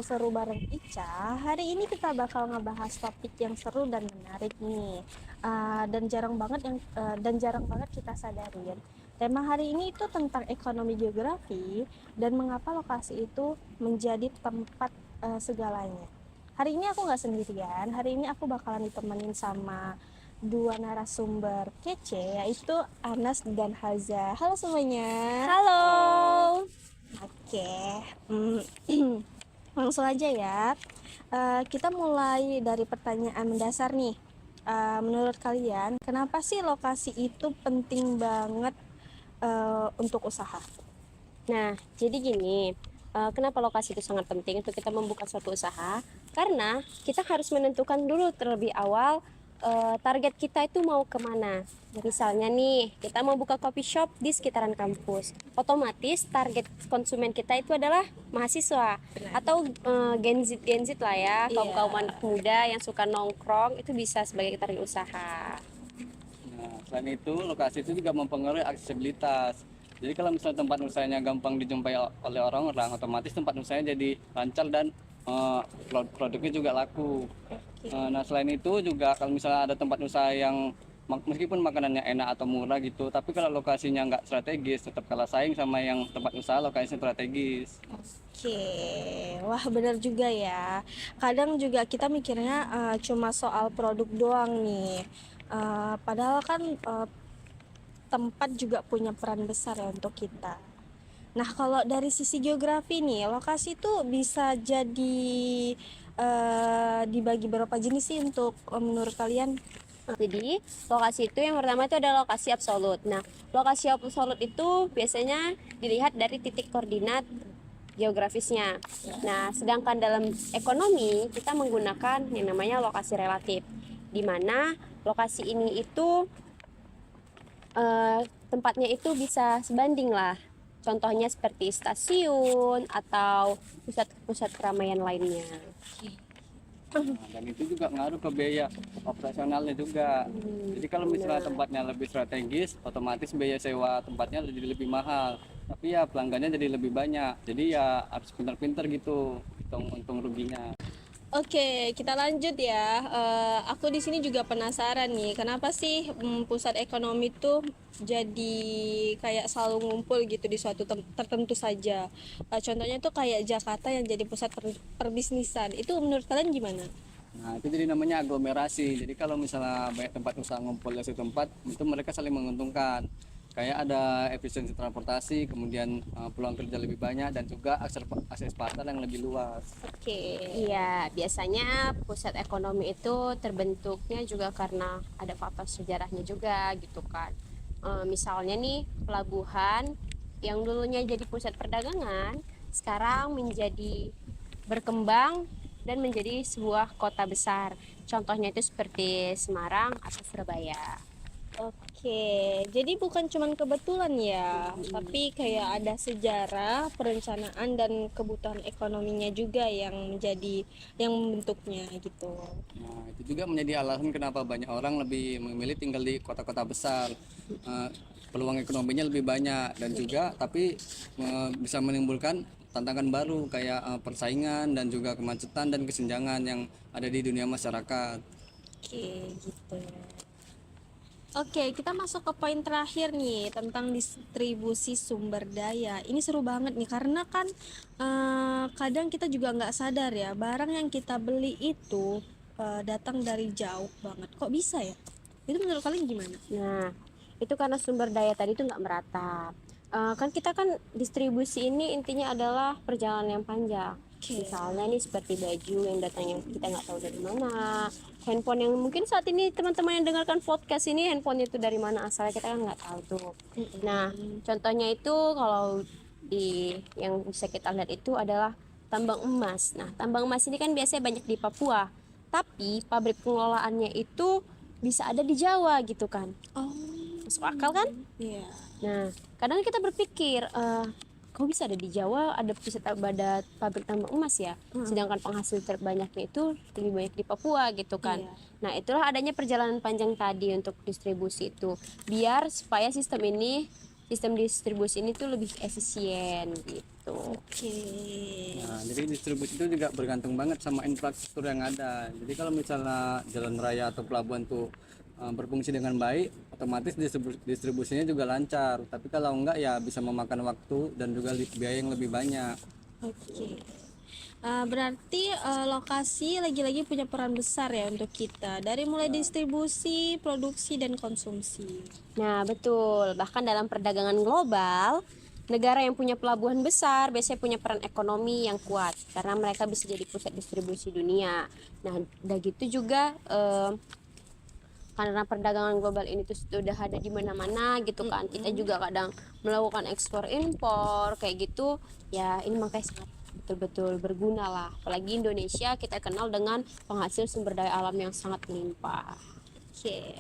seru bareng Ica. Hari ini kita bakal ngebahas topik yang seru dan menarik nih. Dan jarang banget kita sadarin. Tema hari ini itu tentang ekonomi geografi dan mengapa lokasi itu menjadi tempat segalanya. Hari ini aku nggak sendirian. Hari ini aku bakalan ditemenin sama dua narasumber kece, yaitu Anas dan Haza. Halo semuanya. Halo. Oke, langsung aja ya. Kita mulai dari pertanyaan mendasar nih. Menurut kalian, kenapa sih lokasi itu penting banget untuk usaha? Nah, jadi gini, kenapa lokasi itu sangat penting untuk kita membuka suatu usaha? Karena kita harus menentukan dulu terlebih awal target kita itu mau kemana. Misalnya nih, kita mau buka coffee shop di sekitaran kampus. Otomatis target konsumen kita itu adalah mahasiswa atau Gen Z lah ya, kaum anak muda yang suka nongkrong itu bisa sebagai target usaha. Nah, selain itu, lokasi itu juga mempengaruhi aksesibilitas. Jadi kalau misalnya tempat usahanya gampang dijumpai oleh orang-orang, otomatis tempat usahanya jadi lancar dan produknya juga laku. Nah, selain itu juga kalau misalnya ada tempat usaha yang meskipun makanannya enak atau murah gitu, tapi kalau lokasinya nggak strategis, tetap kalah saing sama yang tempat usaha lokasinya strategis. Oke, wah benar juga ya. Kadang juga kita mikirnya cuma soal produk doang nih. Padahal kan tempat juga punya peran besar ya untuk kita. Nah, kalau dari sisi geografi nih, lokasi itu bisa jadi dibagi berapa jenis sih untuk menurut kalian? Jadi, lokasi itu yang pertama itu adalah lokasi absolut. Nah, lokasi absolut itu biasanya dilihat dari titik koordinat geografisnya. Nah, sedangkan dalam ekonomi kita menggunakan yang namanya lokasi relatif, di mana lokasi ini itu tempatnya itu bisa sebanding lah. Contohnya seperti stasiun atau pusat-pusat keramaian lainnya. Nah, dan itu juga ngaruh ke biaya operasionalnya juga. Jadi kalau misalnya tempatnya lebih strategis, otomatis biaya sewa tempatnya jadi lebih mahal. Tapi ya pelanggannya jadi lebih banyak. Jadi ya harus pintar-pintar gitu, hitung untung ruginya. Oke, kita lanjut ya. Aku di sini juga penasaran nih, kenapa sih pusat ekonomi tuh jadi kayak selalu ngumpul gitu di suatu tertentu saja. Contohnya tuh kayak Jakarta yang jadi pusat perbisnisan. Itu menurut kalian gimana? Nah, itu jadi namanya aglomerasi. Jadi kalau misalnya banyak tempat usaha ngumpul di satu tempat, itu mereka saling menguntungkan. Kayak ada efisiensi transportasi, kemudian peluang kerja lebih banyak, dan juga akses pasar yang lebih luas. Oke. Iya, biasanya pusat ekonomi itu terbentuknya juga karena ada faktor sejarahnya juga gitu kan. Misalnya nih pelabuhan yang dulunya jadi pusat perdagangan, sekarang menjadi berkembang dan menjadi sebuah kota besar. Contohnya itu seperti Semarang atau Surabaya. Oke, jadi bukan cuman kebetulan ya, tapi kayak ada sejarah, perencanaan dan kebutuhan ekonominya juga yang membentuknya gitu. Nah, itu juga menjadi alasan kenapa banyak orang lebih memilih tinggal di kota-kota besar. Eh, Peluang ekonominya lebih banyak dan juga tapi bisa menimbulkan tantangan baru kayak persaingan dan juga kemacetan dan kesenjangan yang ada di dunia masyarakat. Oke, gitu. Oke, kita masuk ke poin terakhir nih tentang distribusi sumber daya. Ini seru banget nih karena kan kadang kita juga nggak sadar ya barang yang kita beli itu datang dari jauh banget. Kok bisa ya? Itu menurut kalian gimana? Nah, itu karena sumber daya tadi itu nggak merata. Kan kita kan distribusi ini intinya adalah perjalanan yang panjang. Misalnya nih seperti baju yang datangnya kita nggak tahu dari mana, handphone yang mungkin saat ini teman-teman yang dengarkan podcast ini handphone itu dari mana asalnya kita kan nggak tahu tuh. Nah, contohnya itu kalau di yang bisa kita lihat itu adalah tambang emas. Nah, tambang emas ini kan biasanya banyak di Papua, tapi pabrik pengelolaannya itu bisa ada di Jawa gitu kan. Oh, Masuk akal kan? iya. Nah, kadang kita berpikir, kok bisa ada di Jawa, ada pabrik tambang emas ya, sedangkan penghasil terbanyaknya itu lebih banyak di Papua gitu kan. Iya. Nah, itulah adanya perjalanan panjang tadi untuk distribusi itu, biar supaya sistem ini sistem distribusi ini tuh lebih efisien gitu. Oke. Nah, jadi distribusi itu juga bergantung banget sama infrastruktur yang ada. Jadi kalau misalnya jalan raya atau pelabuhan tuh berfungsi dengan baik, otomatis distribusinya juga lancar. Tapi kalau enggak ya bisa memakan waktu dan juga biaya yang lebih banyak. Oke. Berarti lokasi lagi-lagi punya peran besar ya untuk kita, dari mulai distribusi, produksi, dan konsumsi. Nah, betul. Bahkan dalam perdagangan global, negara yang punya pelabuhan besar biasanya punya peran ekonomi yang kuat karena mereka bisa jadi pusat distribusi dunia. Nah, udah gitu juga karena perdagangan global ini tuh sudah ada di mana-mana gitu kan. Kita juga kadang melakukan ekspor impor kayak gitu. Ya, ini makanya sangat betul-betul berguna lah. Apalagi Indonesia kita kenal dengan penghasil sumber daya alam yang sangat melimpah. Oke.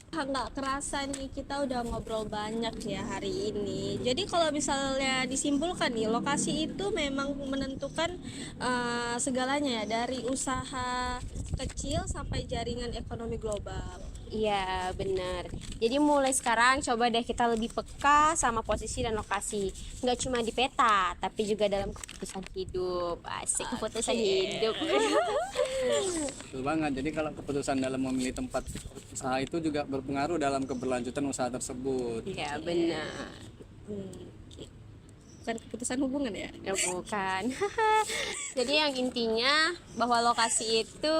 Nggak kerasa nih kita udah ngobrol banyak ya hari ini. Jadi kalau misalnya disimpulkan nih, lokasi itu memang menentukan segalanya ya, dari usaha kecil sampai jaringan ekonomi global. Iya, benar. Jadi mulai sekarang coba deh kita lebih peka sama posisi dan lokasi. Nggak cuma di peta, tapi juga dalam keputusan hidup. Asik, keputusan hidup. Betul banget. Jadi kalau keputusan dalam memilih tempat usaha itu juga berpengaruh dalam keberlanjutan usaha tersebut. Iya, benar. Oke. Bukan keputusan hubungan ya? Ya, bukan. Jadi yang intinya bahwa lokasi itu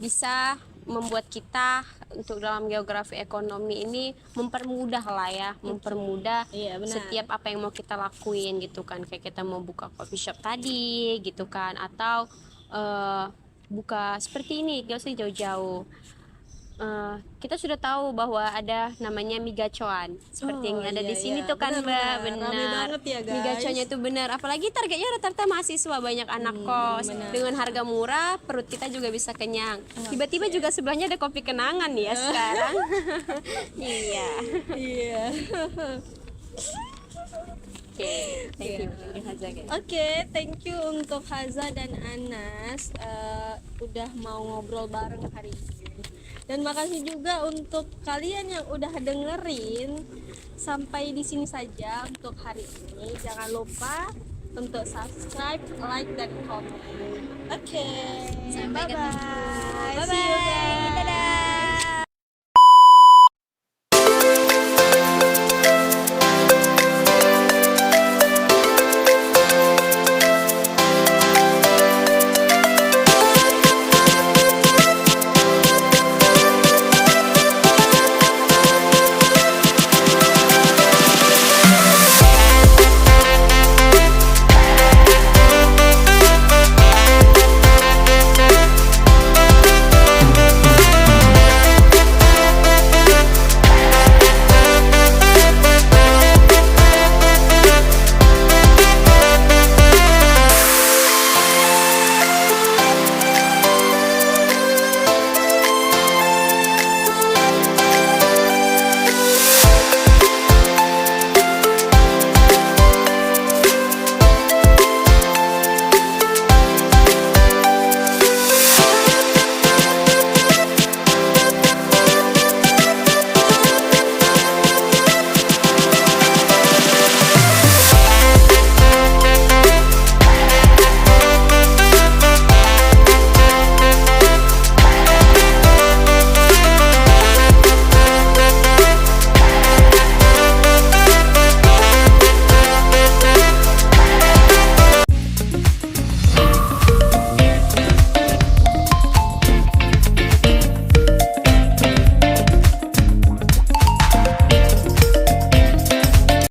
bisa membuat kita untuk dalam geografi ekonomi ini mempermudah lah ya, mempermudah Iya, benar. setiap apa yang mau kita lakuin gitu kan. Kayak kita mau buka coffee shop tadi gitu kan, atau buka seperti ini, gak usah jauh-jauh. Kita sudah tahu bahwa ada namanya mie gacoan seperti yang ada di sini tuh kan, Mbak. Rame Benar. banget ya guys. Mie gacoannya itu benar, apalagi targetnya rata-rata mahasiswa, banyak anak kos. Dengan harga murah, perut kita juga bisa kenyang. Tiba-tiba juga sebelahnya ada kopi kenangan ya sekarang. Iya. Iya. Oke, thank you Haza, guys. Oke, thank you untuk Haza dan Anas udah mau ngobrol bareng hari ini. Dan makasih juga untuk kalian yang udah dengerin sampai di sini saja untuk hari ini. Jangan lupa untuk subscribe, like, dan komen. Oke, Sampai ketemu. bye-bye. Bye-bye. See you guys.